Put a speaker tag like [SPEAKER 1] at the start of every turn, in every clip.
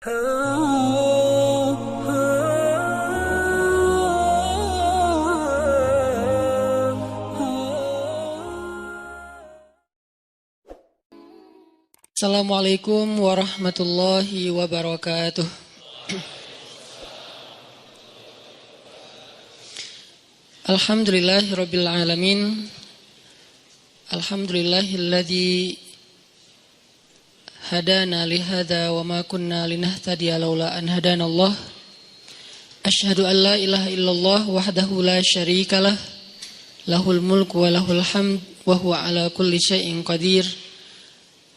[SPEAKER 1] Assalamualaikum warahmatullahi wabarakatuh. Alhamdulillahirabbil alamin. Alhamdulillahilladzi hadana li hadza wa ma kunna linahtadiya laula an hadanallah. Asyhadu an la ilaha illallah wahdahu la syarikalah. Lahul mulku wa lahul hamd wa huwa ala kulli syai'in qadir.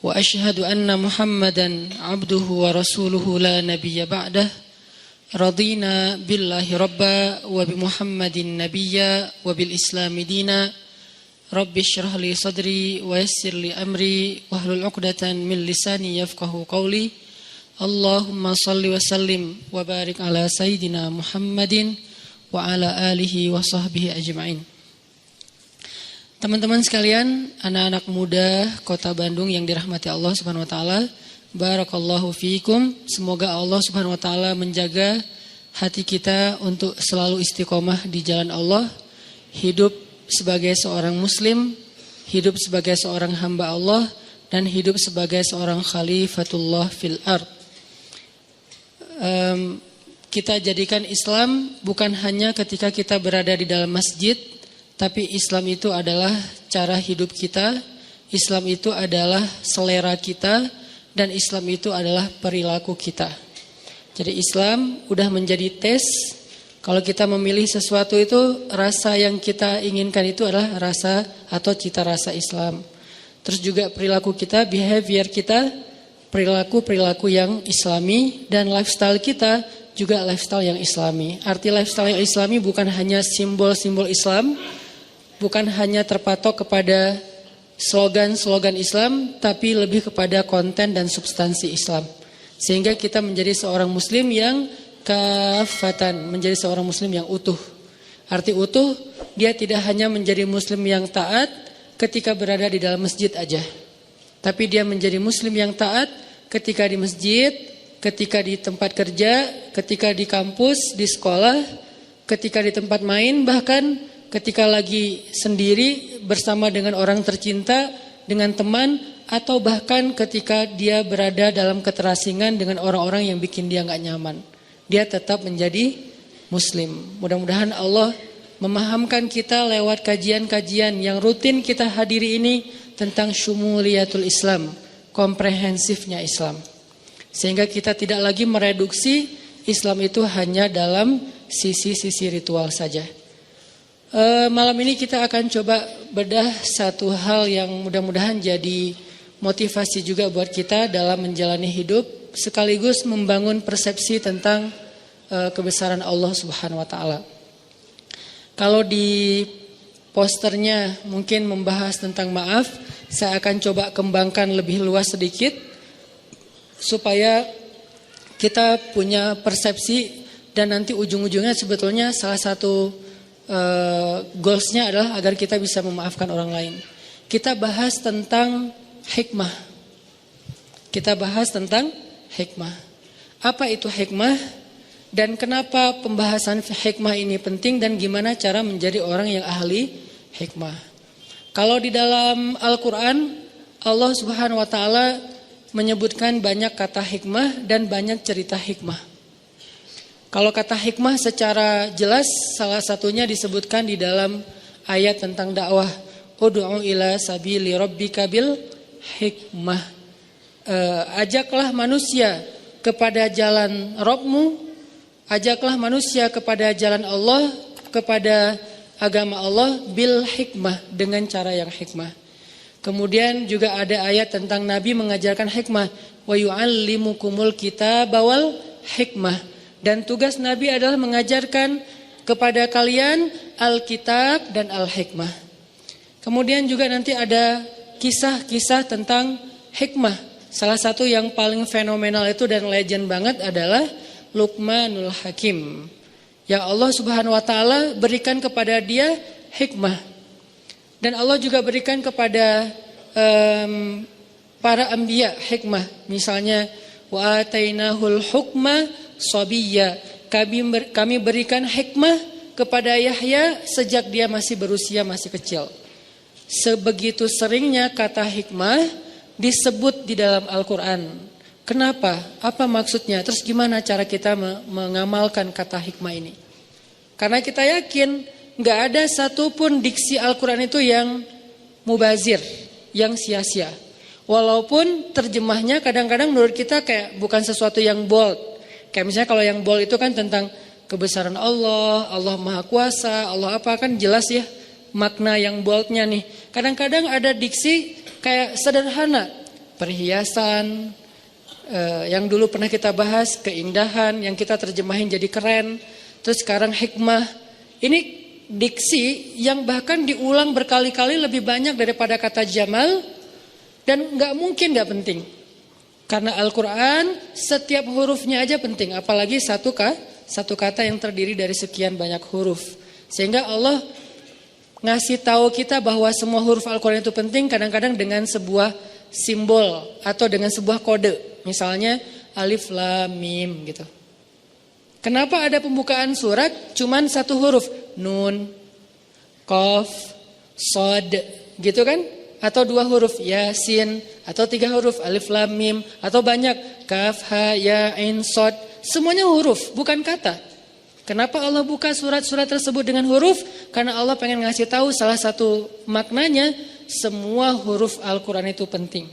[SPEAKER 1] Wa asyhadu anna Muhammadan abduhu wa rasuluhu la nabiyya ba'dah. Radina billahi rabba wa bi Muhammadin nabiyya wa bil islami dina. Rabbi shrah li sadri wa yassir li amri wahlul 'uqdatan min lisani yafqahu qawli. Allahumma salli wa sallim wa barik ala sayyidina Muhammadin wa ala alihi wa sahbihi ajma'in. Teman-teman sekalian, anak-anak muda Kota Bandung yang dirahmati Allah Subhanahu wa taala, barakallahu fiikum. Semoga Allah Subhanahu wa taala menjaga hati kita untuk selalu istiqomah di jalan Allah, hidup sebagai seorang muslim, hidup sebagai seorang hamba Allah, dan hidup sebagai seorang khalifatullah fil ard. Kita jadikan Islam bukan hanya ketika kita berada di dalam masjid, tapi Islam itu adalah cara hidup kita, Islam itu adalah selera kita, dan Islam itu adalah perilaku kita. Jadi Islam udah menjadi tes. Kalau kita memilih sesuatu itu, rasa yang kita inginkan itu adalah rasa atau cita rasa Islam. Terus juga perilaku kita, behavior kita, perilaku yang Islami, dan lifestyle kita juga lifestyle yang Islami. Arti lifestyle yang Islami bukan hanya simbol-simbol Islam, bukan hanya terpatok kepada slogan-slogan Islam, tapi lebih kepada konten dan substansi Islam. Sehingga kita menjadi seorang muslim yang kafatan, menjadi seorang muslim yang utuh. Arti utuh, dia tidak hanya menjadi muslim yang taat ketika berada di dalam masjid aja. Tapi dia menjadi muslim yang taat ketika di masjid, ketika di tempat kerja, ketika di kampus, di sekolah, ketika di tempat main, bahkan ketika lagi sendiri bersama dengan orang tercinta, dengan teman, atau bahkan ketika dia berada dalam keterasingan dengan orang-orang yang bikin dia gak nyaman. Dia tetap menjadi muslim. Mudah-mudahan Allah memahamkan kita lewat kajian-kajian yang rutin kita hadiri ini tentang syumuliyatul Islam, komprehensifnya Islam. Sehingga kita tidak lagi mereduksi Islam itu hanya dalam sisi-sisi ritual saja. Malam ini kita akan coba bedah satu hal yang mudah-mudahan jadi motivasi juga buat kita dalam menjalani hidup, sekaligus membangun persepsi tentang kebesaran Allah Subhanahu wa taala. Kalau di posternya mungkin membahas tentang maaf, saya akan coba kembangkan lebih luas sedikit supaya kita punya persepsi, dan nanti ujung-ujungnya sebetulnya salah satu goalsnya adalah agar kita bisa memaafkan orang lain. Kita bahas tentang hikmah. Kita bahas tentang hikmah. Apa itu hikmah? Dan kenapa pembahasan hikmah ini penting, dan gimana cara menjadi orang yang ahli hikmah. Kalau di dalam Al-Quran, Allah Subhanahu wa taala menyebutkan banyak kata hikmah dan banyak cerita hikmah. Kalau kata hikmah secara jelas, salah satunya disebutkan di dalam ayat tentang dakwah. Ud'u ila sabili rabbika bil hikmah. Ajaklah manusia kepada jalan Rabbmu, ajaklah manusia kepada jalan Allah, kepada agama Allah bil hikmah, dengan cara yang hikmah. Kemudian juga ada ayat tentang Nabi mengajarkan hikmah. Wa yu'allimukumul kitaba wal hikmah. Dan tugas Nabi adalah mengajarkan kepada kalian Alkitab dan Al-Hikmah. Kemudian juga nanti ada kisah-kisah tentang hikmah. Salah satu yang paling fenomenal itu dan legend banget adalah Luqmanul Hakim. Yang Allah Subhanahu wa taala berikan kepada dia hikmah. Dan Allah juga berikan kepada para anbiya hikmah. Misalnya wa atainahul hukma sabiyya. Kami berikan hikmah kepada Yahya sejak dia masih berusia masih kecil. Sebegitu seringnya kata hikmah disebut di dalam Al-Quran. Kenapa? Apa maksudnya? Terus gimana cara kita mengamalkan kata hikmah ini? Karena kita yakin gak ada satupun diksi Al-Quran itu yang mubazir, yang sia-sia. Walaupun terjemahnya kadang-kadang menurut kita kayak bukan sesuatu yang bold. Kayak misalnya kalau yang bold itu kan tentang kebesaran Allah, Allah Maha Kuasa, Allah apa, kan jelas ya makna yang boldnya nih. Kadang-kadang ada diksi kayak sederhana, perhiasan, yang dulu pernah kita bahas, keindahan, yang kita terjemahin jadi keren. Terus sekarang hikmah. Ini diksi yang bahkan diulang berkali-kali lebih banyak daripada kata jamal. Dan gak mungkin gak penting. Karena Al-Quran setiap hurufnya aja penting. Apalagi satu kata yang terdiri dari sekian banyak huruf. Sehingga Allah ngasih tahu kita bahwa semua huruf Al-Quran itu penting kadang-kadang dengan sebuah simbol atau dengan sebuah kode. Misalnya alif lam mim gitu. Kenapa ada pembukaan surat cuman satu huruf? Nun, qaf, shad gitu kan? Atau dua huruf yasin, atau tiga huruf alif lam mim, atau banyak kaf ha ya ain shad. Semuanya huruf, bukan kata. Kenapa Allah buka surat-surat tersebut dengan huruf? Karena Allah pengen ngasih tahu salah satu maknanya, semua huruf Al-Quran itu penting.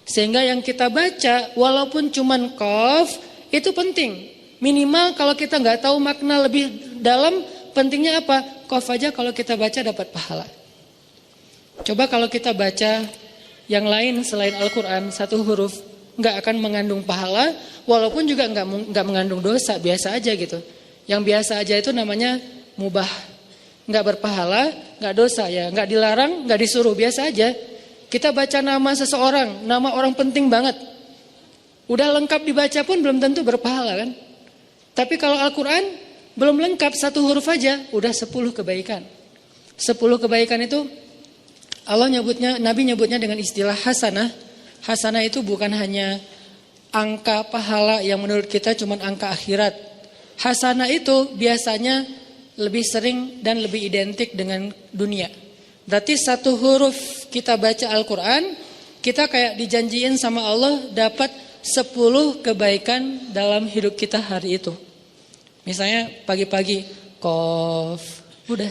[SPEAKER 1] Sehingga yang kita baca walaupun cuman qaf itu penting. Minimal kalau kita nggak tahu makna lebih dalam, pentingnya apa? Qaf aja kalau kita baca dapat pahala. Coba kalau kita baca yang lain selain Al-Quran satu huruf nggak akan mengandung pahala, walaupun juga nggak mengandung dosa, biasa aja gitu. Yang biasa aja itu namanya mubah, nggak berpahala, nggak dosa ya, nggak dilarang, nggak disuruh, biasa aja. Kita baca nama seseorang, nama orang penting banget, udah lengkap dibaca pun belum tentu berpahala kan. Tapi kalau Al-Quran belum lengkap satu huruf aja, udah 10 kebaikan. 10 kebaikan itu Allah nyebutnya, Nabi nyebutnya dengan istilah hasanah. Hasanah itu bukan hanya angka pahala yang menurut kita cuma angka akhirat. Hasanah itu biasanya lebih sering dan lebih identik dengan dunia. Berarti satu huruf kita baca Al-Quran, kita kayak dijanjiin sama Allah dapat 10 kebaikan dalam hidup kita hari itu. Misalnya pagi-pagi, qaf, udah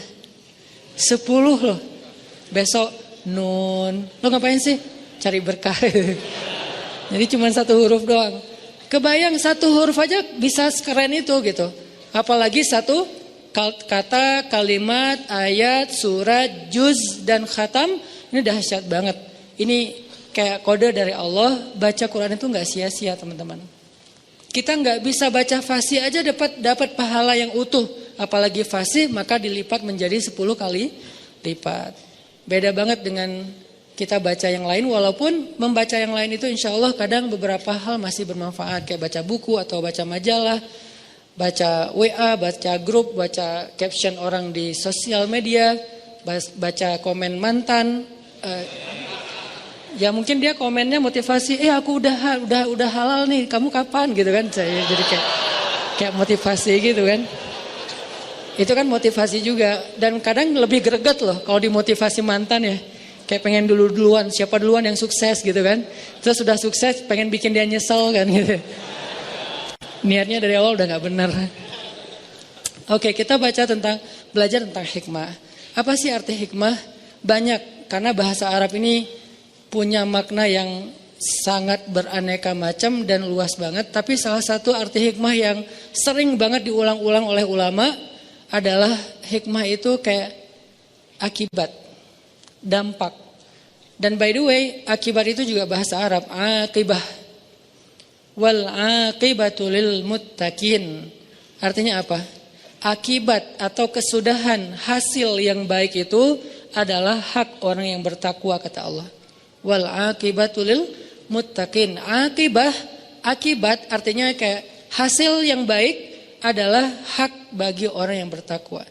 [SPEAKER 1] 10 loh. Besok nun, lo ngapain sih? Cari berkah. Jadi cuma satu huruf doang. Kebayang satu huruf aja bisa sekeren itu gitu. Apalagi satu kata, kalimat, ayat, surat, juz, dan khatam. Ini dahsyat banget. Ini kayak kode dari Allah. Baca Quran itu gak sia-sia teman-teman. Kita gak bisa baca fasih aja dapat pahala yang utuh. Apalagi fasih maka dilipat menjadi 10 kali lipat. Beda banget dengan kita baca yang lain, walaupun membaca yang lain itu insya Allah kadang beberapa hal masih bermanfaat. Kayak baca buku atau baca majalah, baca WA, baca grup, baca caption orang di sosial media, baca komen mantan. Ya mungkin dia komennya motivasi, aku udah halal nih, kamu kapan gitu kan. Saya jadi kayak motivasi gitu kan. Itu kan motivasi juga. Dan kadang lebih greget loh kalau dimotivasi mantan ya. Kayak pengen duluan, siapa duluan yang sukses gitu kan. Terus sudah sukses pengen bikin dia nyesel kan gitu. Niatnya dari awal udah gak benar. Oke, kita belajar tentang hikmah. Apa sih arti hikmah? Banyak, karena bahasa Arab ini punya makna yang sangat beraneka macam dan luas banget. Tapi salah satu arti hikmah yang sering banget diulang-ulang oleh ulama adalah hikmah itu kayak akibat, dampak. Dan by the way, akibat itu juga bahasa Arab, akibah. Wal akibatu lil muttaqin. Artinya apa? Akibat atau kesudahan hasil yang baik itu adalah hak orang yang bertakwa, kata Allah. Wal akibatu lil muttaqin. Akibat artinya kayak hasil yang baik adalah hak bagi orang yang bertakwa.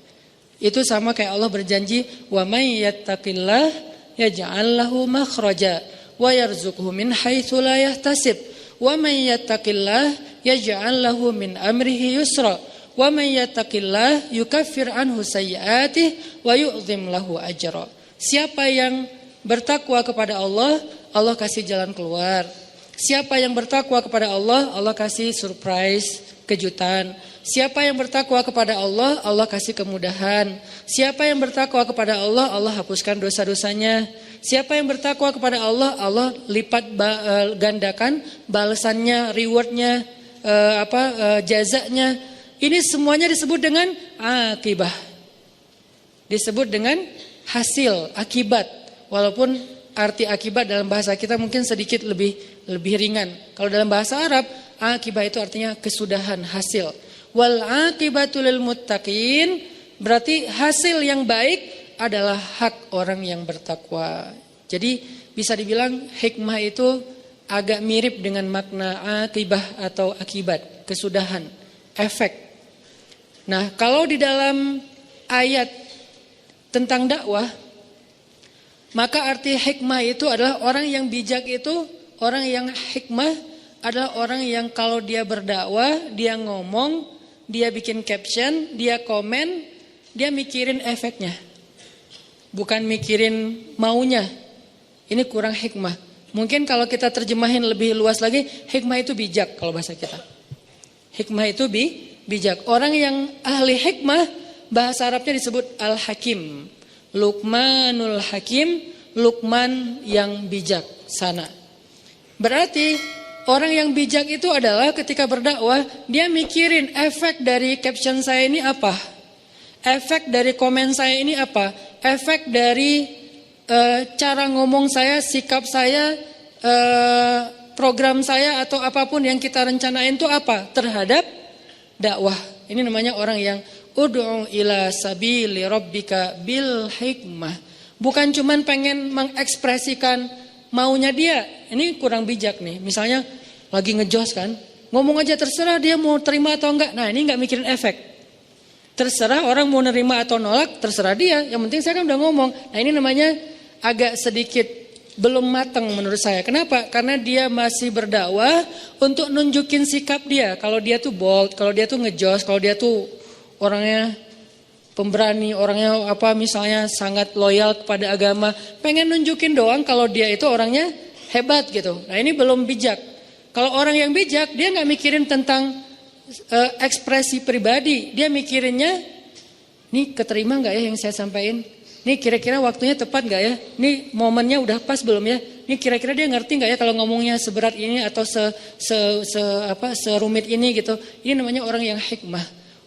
[SPEAKER 1] Itu sama kayak Allah berjanji, wa may yattaqillah yaj'al lahu makhraja wa yarzuqhu min haitsu la yahtasib Wa may yattaqillah yaj'al lahu min amrihi yusra. Wa may yattaqillah yukaffir anhu sayyi'atihi wa yu'zim lahu ajra. Siapa yang bertakwa kepada Allah, Allah kasih jalan keluar. Siapa yang bertakwa kepada Allah, Allah kasih surprise, kejutan. Siapa yang bertakwa kepada Allah, Allah kasih kemudahan. Siapa yang bertakwa kepada Allah, Allah hapuskan dosa-dosanya. Siapa yang bertakwa kepada Allah, Allah lipat gandakan balasannya, rewardnya, jazanya. Ini semuanya disebut dengan akibah. Disebut dengan hasil, akibat. Walaupun arti akibat dalam bahasa kita mungkin sedikit lebih ringan. Kalau dalam bahasa Arab, akibah itu artinya kesudahan, hasil. Wal aqibatu lil muttaqin, berarti hasil yang baik adalah hak orang yang bertakwa. Jadi bisa dibilang hikmah itu agak mirip dengan makna aqibah atau akibat, kesudahan, efek. Nah, kalau di dalam ayat tentang dakwah, maka arti hikmah itu adalah orang yang bijak itu, orang yang hikmah adalah orang yang kalau dia berdakwah, dia ngomong, dia bikin caption, dia komen, dia mikirin efeknya. Bukan mikirin maunya. Ini kurang hikmah. Mungkin kalau kita terjemahin lebih luas lagi, hikmah itu bijak kalau bahasa kita. Hikmah itu bijak. Orang yang ahli hikmah, bahasa Arabnya disebut Al-Hakim. Luqmanul Hakim, Luqman yang bijak sana. Berarti orang yang bijak itu adalah ketika berdakwah, dia mikirin efek dari caption saya ini apa? Efek dari komen saya ini apa? Efek dari cara ngomong saya, sikap saya, program saya atau apapun yang kita rencanain itu apa? Terhadap dakwah. Ini namanya orang yang ud'u ila sabili rabbika bil hikmah. Bukan cuman pengen mengekspresikan maunya dia. Ini kurang bijak nih. Misalnya lagi ngejos kan, ngomong aja terserah dia mau terima atau enggak. Nah, ini enggak mikirin efek. Terserah orang mau nerima atau nolak, terserah dia. Yang penting saya kan udah ngomong. Nah, ini namanya agak sedikit belum matang menurut saya. Kenapa? Karena dia masih berdakwah untuk nunjukin sikap dia. Kalau dia tuh bold, kalau dia tuh ngejos, kalau dia tuh orangnya pemberani, orangnya misalnya sangat loyal kepada agama, pengen nunjukin doang kalau dia itu orangnya hebat gitu. Nah, ini belum bijak. Kalau orang yang bijak, dia nggak mikirin tentang ekspresi pribadi, dia mikirinnya, nih keterima nggak ya yang saya sampaikan? Nih kira-kira waktunya tepat nggak ya? Nih momennya udah pas belum ya? Nih kira-kira dia ngerti nggak ya kalau ngomongnya seberat ini atau serumit ini gitu? Ini namanya orang yang hikmah.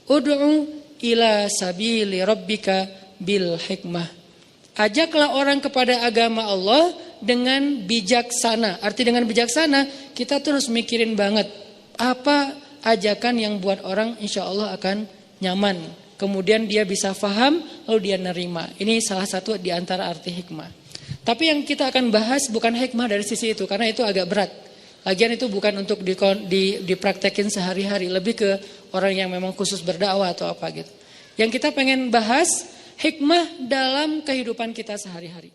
[SPEAKER 1] Ud'u ila sabili rabbika bil hikmah. Ajaklah orang kepada agama Allah dengan bijaksana. Arti dengan bijaksana, kita terus mikirin banget apa ajakan yang buat orang insya Allah akan nyaman. Kemudian dia bisa faham, lalu dia nerima. Ini salah satu di antara arti hikmah. Tapi yang kita akan bahas bukan hikmah dari sisi itu, karena itu agak berat. Lagian itu bukan untuk dipraktekin sehari-hari, lebih ke orang yang memang khusus berdakwah atau apa gitu. Yang kita pengen bahas hikmah dalam kehidupan kita sehari-hari.